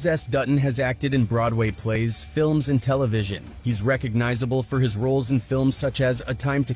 S. Dutton has acted in Broadway plays, films, and television. He's recognizable for his roles in films such as A Time to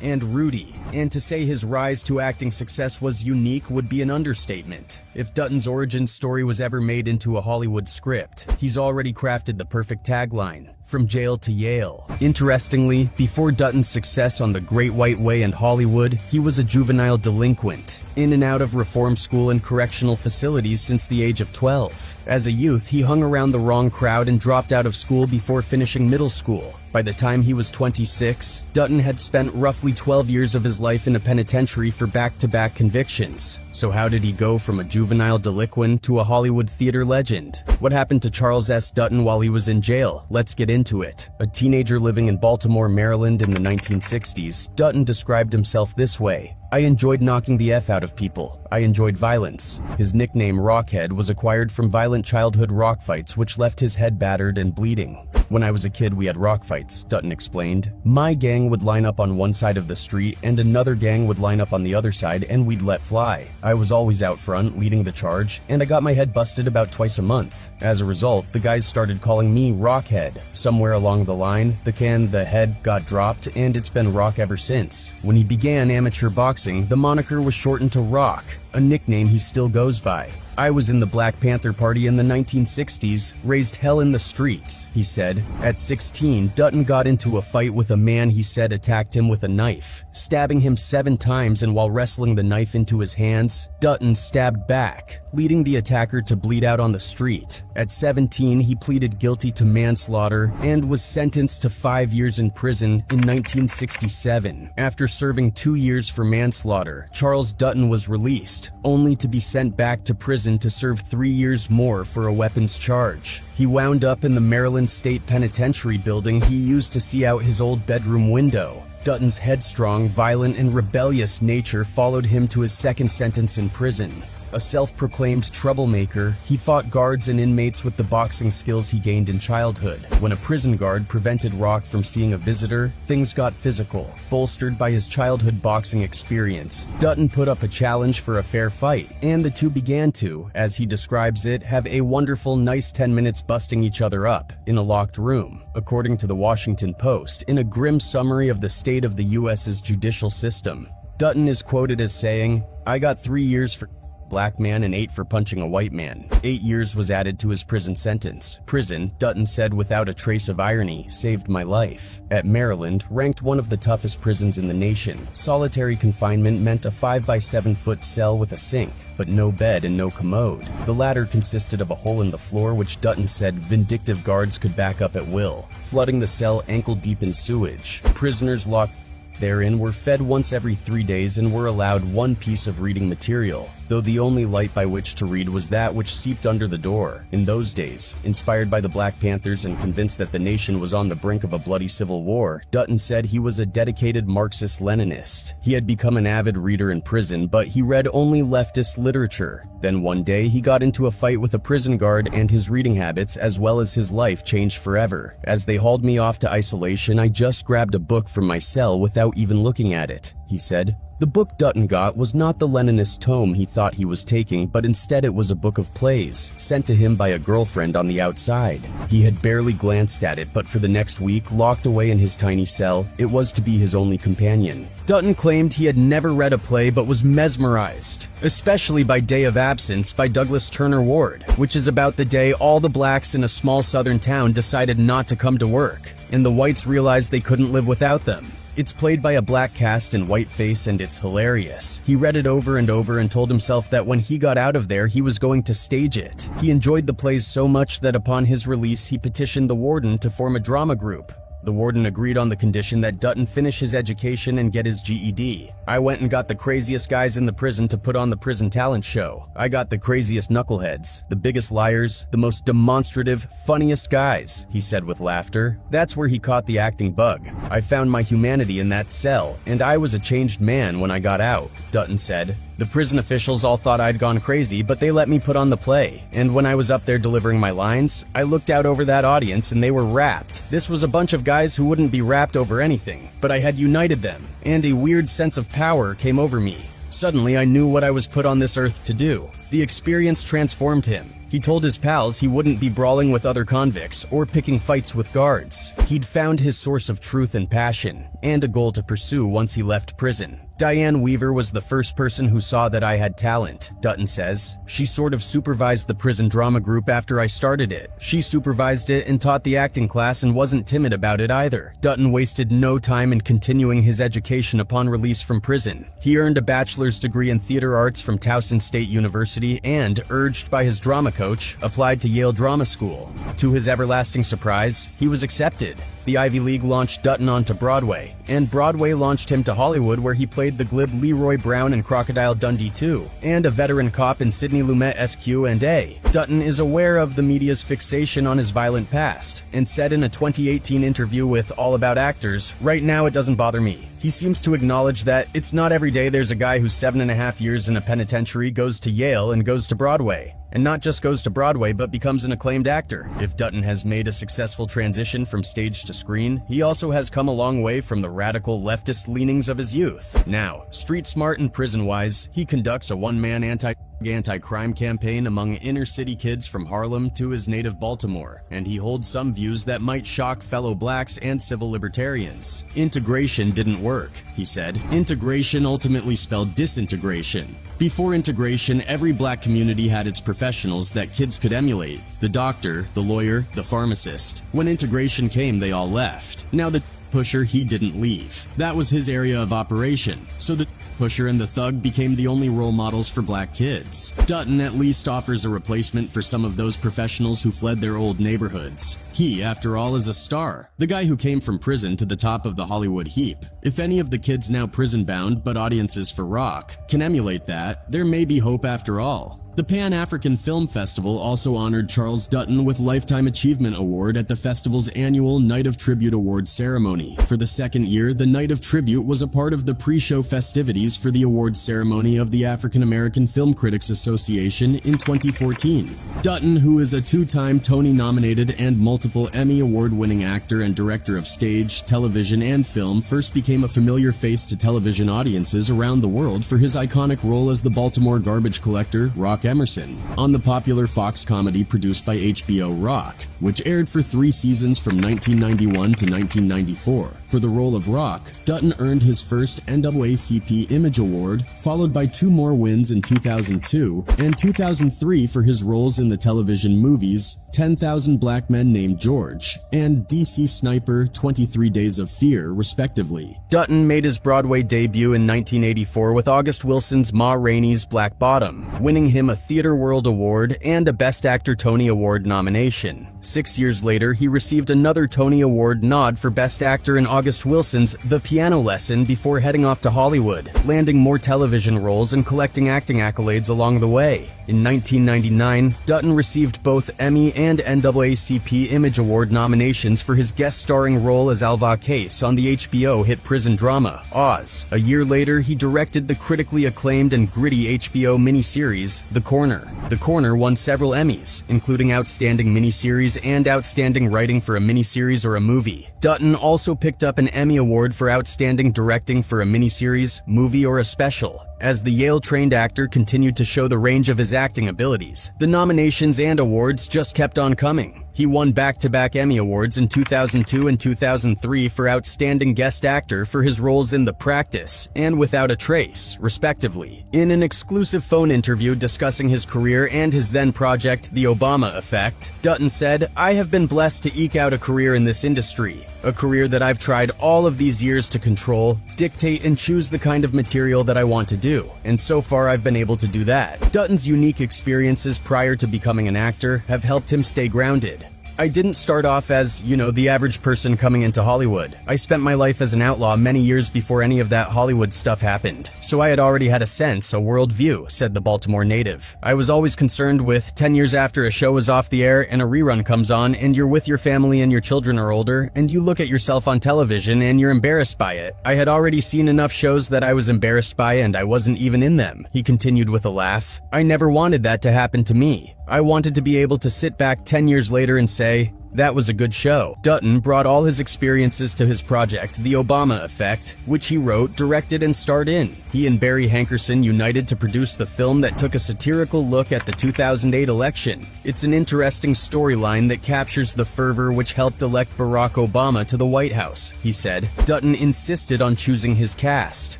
and Rudy, and to say his rise to acting success was unique would be an understatement. If Dutton's origin story was ever made into a Hollywood script, he's already crafted the perfect tagline, "From Jail to Yale." Interestingly, before Dutton's success on The Great White Way and Hollywood, he was a juvenile delinquent, in and out of reform school and correctional facilities since the age of 12. As a youth, he hung around the wrong crowd and dropped out of school before finishing middle school. By the time he was 26, Dutton had spent roughly 12 years of his life in a penitentiary for back-to-back convictions. So how did he go from a juvenile delinquent to a Hollywood theater legend? What happened to Charles S. Dutton while he was in jail? Let's get into it. A teenager living in Baltimore, Maryland in the 1960s, Dutton described himself this way: "I enjoyed knocking the F out of people. I enjoyed violence." His nickname Rockhead was acquired from violent childhood rock fights which left his head battered and bleeding. "When I was a kid, we had rock fights," Dutton explained. "My gang would line up on one side of the street and another gang would line up on the other side and we'd let fly. I was always out front leading the charge and I got my head busted about twice a month. As a result, the guys started calling me Rockhead. Somewhere along the line, the head got dropped and it's been Rock ever since." When he began amateur boxing, the moniker was shortened to Rock, a nickname he still goes by. "I was in the Black Panther Party in the 1960s, raised hell in the streets," he said. At 16, Dutton got into a fight with a man he said attacked him with a knife, stabbing him 7 times, and while wrestling the knife into his hands, Dutton stabbed back, leading the attacker to bleed out on the street. At 17, he pleaded guilty to manslaughter and was sentenced to 5 years in prison in 1967. After serving 2 years for manslaughter, Charles Dutton was released, only to be sent back to prison to serve 3 years more for a weapons charge. He wound up in the Maryland State Penitentiary building he used to see out his old bedroom window. Dutton's headstrong, violent, and rebellious nature followed him to his second sentence in prison. A self-proclaimed troublemaker, he fought guards and inmates with the boxing skills he gained in childhood. When a prison guard prevented Rock from seeing a visitor, things got physical. Bolstered by his childhood boxing experience, Dutton put up a challenge for a fair fight, and the two began to, as he describes it, have a wonderful, nice 10 minutes busting each other up in a locked room. According to the Washington Post, in a grim summary of the state of the U.S.'s judicial system, Dutton is quoted as saying, "I got 3 years for black man and 8 for punching a white man. 8 years was added to his prison sentence. Prison," Dutton said without a trace of irony, "saved my life." At Maryland, ranked one of the toughest prisons in the nation, solitary confinement meant a 5-by-7-foot cell with a sink, but no bed and no commode. The latter consisted of a hole in the floor which Dutton said vindictive guards could back up at will, flooding the cell ankle-deep in sewage. Prisoners locked therein were fed once every 3 days and were allowed 1 piece of reading material, though the only light by which to read was that which seeped under the door. In those days, inspired by the Black Panthers and convinced that the nation was on the brink of a bloody civil war, Dutton said he was a dedicated Marxist-Leninist. He had become an avid reader in prison, but he read only leftist literature. Then one day, he got into a fight with a prison guard and his reading habits as well as his life changed forever. "As they hauled me off to isolation, I just grabbed a book from my cell without even looking at it," he said. The book Dutton got was not the Leninist tome he thought he was taking, but instead it was a book of plays, sent to him by a girlfriend on the outside. He had barely glanced at it, but for the next week, locked away in his tiny cell, it was to be his only companion. Dutton claimed he had never read a play but was mesmerized, especially by Day of Absence by Douglas Turner Ward, which is about the day all the blacks in a small southern town decided not to come to work, and the whites realized they couldn't live without them. It's played by a black cast and whiteface and it's hilarious. He read it over and over and told himself that when he got out of there, he was going to stage it. He enjoyed the plays so much that upon his release, he petitioned the warden to form a drama group. The warden agreed on the condition that Dutton finish his education and get his GED. "I went and got the craziest guys in the prison to put on the prison talent show. I got the craziest knuckleheads, the biggest liars, the most demonstrative, funniest guys," he said with laughter. That's where he caught the acting bug. "I found my humanity in that cell, and I was a changed man when I got out," Dutton said. "The prison officials all thought I'd gone crazy, but they let me put on the play. And when I was up there delivering my lines, I looked out over that audience and they were rapt. This was a bunch of guys who wouldn't be rapt over anything, but I had united them, and a weird sense of power came over me. Suddenly, I knew what I was put on this earth to do. The experience transformed him. He told his pals he wouldn't be brawling with other convicts or picking fights with guards. He'd found his source of truth and passion, and a goal to pursue once he left prison. Diane Weaver was the first person who saw that I had talent, Dutton says. She sort of supervised the prison drama group after I started it. She supervised it and taught the acting class and wasn't timid about it either. Dutton wasted no time in continuing his education upon release from prison. He earned a bachelor's degree in theater arts from Towson State University and, urged by his drama coach, applied to Yale Drama School. To his everlasting surprise, he was accepted. The Ivy League launched Dutton onto Broadway, and Broadway launched him to Hollywood, where he played the glib Leroy Brown in Crocodile Dundee 2, and a veteran cop in Sidney Lumet SQ&A. Dutton is aware of the media's fixation on his violent past, and said in a 2018 interview with All About Actors, "Right now it doesn't bother me." He seems to acknowledge that it's not every day there's a guy who's 7.5 years in a penitentiary, goes to Yale, and goes to Broadway. And not just goes to Broadway, but becomes an acclaimed actor. If Dutton has made a successful transition from stage to screen, he also has come a long way from the radical leftist leanings of his youth. Now, street smart and prison-wise, he conducts a one-man anti-crime campaign among inner-city kids from Harlem to his native Baltimore, and he holds some views that might shock fellow blacks and civil libertarians. Integration didn't work, he said. Integration ultimately spelled disintegration. Before integration, every black community had its professionals that kids could emulate. The doctor, the lawyer, the pharmacist. When integration came, they all left. Now the pusher, he didn't leave. That was his area of operation. So the pusher and the thug became the only role models for black kids. Dutton at least offers a replacement for some of those professionals who fled their old neighborhoods. He, after all, is a star. The guy who came from prison to the top of the Hollywood heap. If any of the kids now prison-bound, but audiences for rock, can emulate that, there may be hope after all. The Pan-African Film Festival also honored Charles Dutton with Lifetime Achievement Award at the festival's annual Night of Tribute Awards ceremony. For the second year, the Night of Tribute was a part of the pre-show festivities for the awards ceremony of the African American Film Critics Association in 2014. Dutton, who is a two-time Tony-nominated and multiple Emmy Award-winning actor and director of stage, television, and film, first became a familiar face to television audiences around the world for his iconic role as the Baltimore garbage collector, Rock Emerson, on the popular Fox comedy produced by HBO Rock, which aired for 3 seasons from 1991 to 1994. For the role of Rock, Dutton earned his first NAACP Image Award, followed by 2 more wins in 2002 and 2003 for his roles in the television movies 10,000 Black Men Named George and DC Sniper 23 Days of Fear, respectively. Dutton made his Broadway debut in 1984 with August Wilson's Ma Rainey's Black Bottom, winning him a Theatre World Award and a Best Actor Tony Award nomination. 6 years later, he received another Tony Award nod for Best Actor in August Wilson's The Piano Lesson before heading off to Hollywood, landing more television roles and collecting acting accolades along the way. In 1999, Dutton received both Emmy and NAACP Image Award nominations for his guest starring role as Alva Case on the HBO hit prison drama, Oz. A year later, he directed the critically acclaimed and gritty HBO miniseries, The Corner. The Corner won several Emmys, including Outstanding Miniseries and Outstanding Writing for a Miniseries or a Movie. Dutton also picked up an Emmy Award for Outstanding Directing for a Miniseries, Movie, or a Special. As the Yale-trained actor continued to show the range of his acting abilities, the nominations and awards just kept on coming. He won back-to-back Emmy Awards in 2002 and 2003 for Outstanding Guest Actor for his roles in The Practice and Without a Trace, respectively. In an exclusive phone interview discussing his career and his then project, The Obama Effect, Dutton said, "I have been blessed to eke out a career in this industry. A career that I've tried all of these years to control, dictate, and choose the kind of material that I want to do. And so far I've been able to do that." Dutton's unique experiences prior to becoming an actor have helped him stay grounded. "I didn't start off as, the average person coming into Hollywood. I spent my life as an outlaw many years before any of that Hollywood stuff happened. So I had already had a sense, a worldview," said the Baltimore native. "I was always concerned with 10 years after a show is off the air and a rerun comes on and you're with your family and your children are older and you look at yourself on television and you're embarrassed by it. I had already seen enough shows that I was embarrassed by and I wasn't even in them," he continued with a laugh. "I never wanted that to happen to me. I wanted to be able to sit back 10 years later and say, That was a good show. Dutton brought all his experiences to his project, The Obama Effect, which he wrote, directed, and starred in. He and Barry Hankerson united to produce the film that took a satirical look at the 2008 election. It's an interesting storyline that captures the fervor which helped elect Barack Obama to the White House, he said. Dutton insisted on choosing his cast.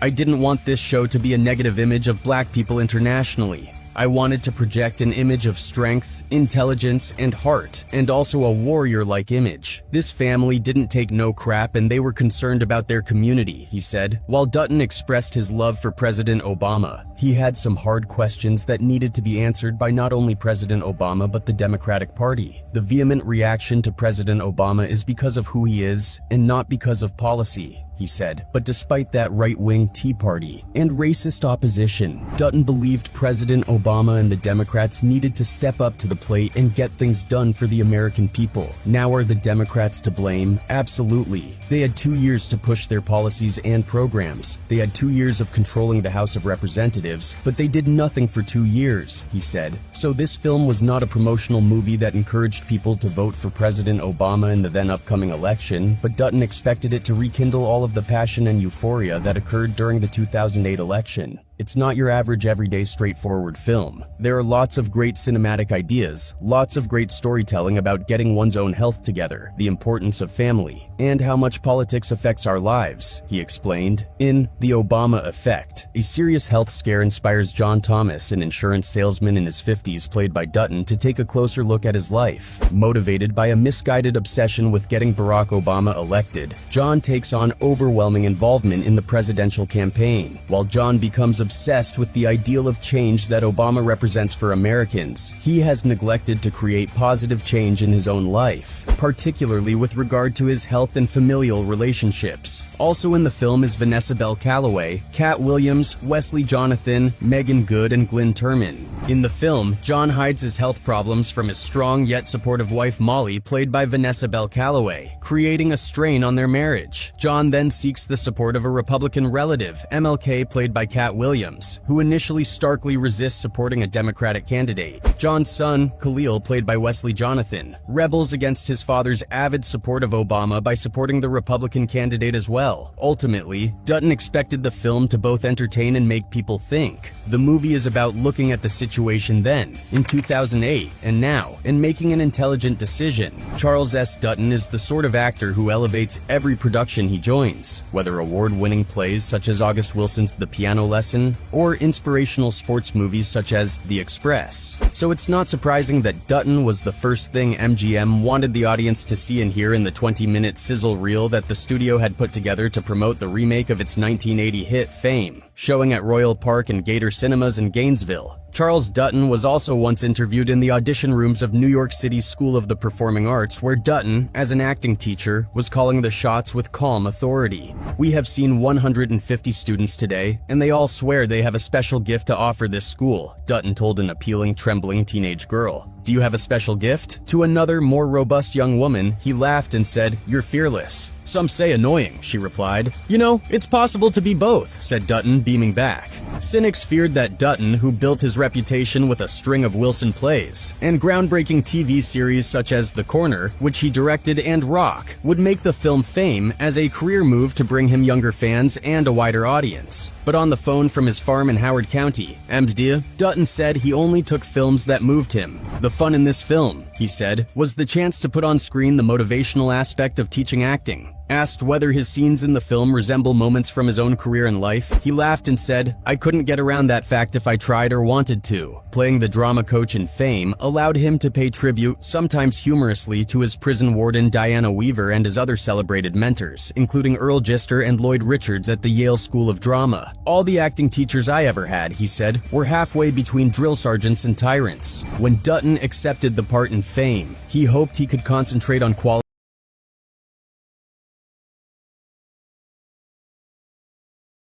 I didn't want this show to be a negative image of black people internationally. I wanted to project an image of strength, intelligence, and heart, and also a warrior-like image. This family didn't take no crap and they were concerned about their community, he said. While Dutton expressed his love for President Obama, he had some hard questions that needed to be answered by not only President Obama but the Democratic Party. The vehement reaction to President Obama is because of who he is and not because of policy, he said. But despite that right-wing Tea Party and racist opposition, Dutton believed President Obama and the Democrats needed to step up to the plate and get things done for the American people. Now are the Democrats to blame? Absolutely. They had 2 years to push their policies and programs. They had 2 years of controlling the House of Representatives, but they did nothing for 2 years, he said. So this film was not a promotional movie that encouraged people to vote for President Obama in the then upcoming election, but Dutton expected it to rekindle all of the passion and euphoria that occurred during the 2008 election. It's not your average everyday straightforward film. There are lots of great cinematic ideas, lots of great storytelling about getting one's own health together, the importance of family, and how much politics affects our lives, he explained. In The Obama Effect, a serious health scare inspires John Thomas, an insurance salesman in his 50s played by Dutton, to take a closer look at his life. Motivated by a misguided obsession with getting Barack Obama elected, John takes on overwhelming involvement in the presidential campaign. While John becomes obsessed with the ideal of change that Obama represents for Americans, he has neglected to create positive change in his own life, particularly with regard to his health and familial relationships. Also in the film is Vanessa Bell Calloway, Cat Williams, Wesley Jonathan, Megan Good, and Glynn Turman. In the film, John hides his health problems from his strong yet supportive wife Molly, played by Vanessa Bell Calloway, creating a strain on their marriage. John then seeks the support of a Republican relative, MLK, played by Cat Williams, who initially starkly resists supporting a Democratic candidate. John's son, Khalil, played by Wesley Jonathan, rebels against his father's avid support of Obama by supporting the Republican candidate as well. Ultimately, Dutton expected the film to both entertain and make people think. The movie is about looking at the situation then, in 2008, and now, and making an intelligent decision. Charles S. Dutton is the sort of actor who elevates every production he joins, whether award-winning plays such as August Wilson's The Piano Lesson, or inspirational sports movies such as The Express. So it's not surprising that Dutton was the first thing MGM wanted the audience to see and hear in the 20-minute sizzle reel that the studio had put together to promote the remake of its 1980 hit Fame, showing at Royal Park and Gator Cinemas in Gainesville. Charles Dutton was also once interviewed in the audition rooms of New York City's School of the Performing Arts, where Dutton, as an acting teacher, was calling the shots with calm authority. We have seen 150 students today, and they all swear they have a special gift to offer this school, Dutton told an appealing, trembling teenage girl. Do you have a special gift? To another, more robust young woman, he laughed and said, "You're fearless." "Some say annoying," she replied. "You know, it's possible to be both," said Dutton, beaming back. Cynics feared that Dutton, who built his reputation with a string of Wilson plays and groundbreaking TV series such as The Corner, which he directed, and Rock, would make the film Fame as a career move to bring him younger fans and a wider audience. But on the phone from his farm in Howard County, MD, Dutton said he only took films that moved him. "The fun in this film," he said, "was the chance to put on screen the motivational aspect of teaching acting." Asked whether his scenes in the film resemble moments from his own career and life, he laughed and said, "I couldn't get around that fact if I tried or wanted to." Playing the drama coach in Fame allowed him to pay tribute, sometimes humorously, to his prison warden Diana Weaver and his other celebrated mentors, including Earl Gister and Lloyd Richards at the Yale School of Drama. "All the acting teachers I ever had," he said, "were halfway between drill sergeants and tyrants." When Dutton accepted the part in Fame, he hoped he could concentrate on quality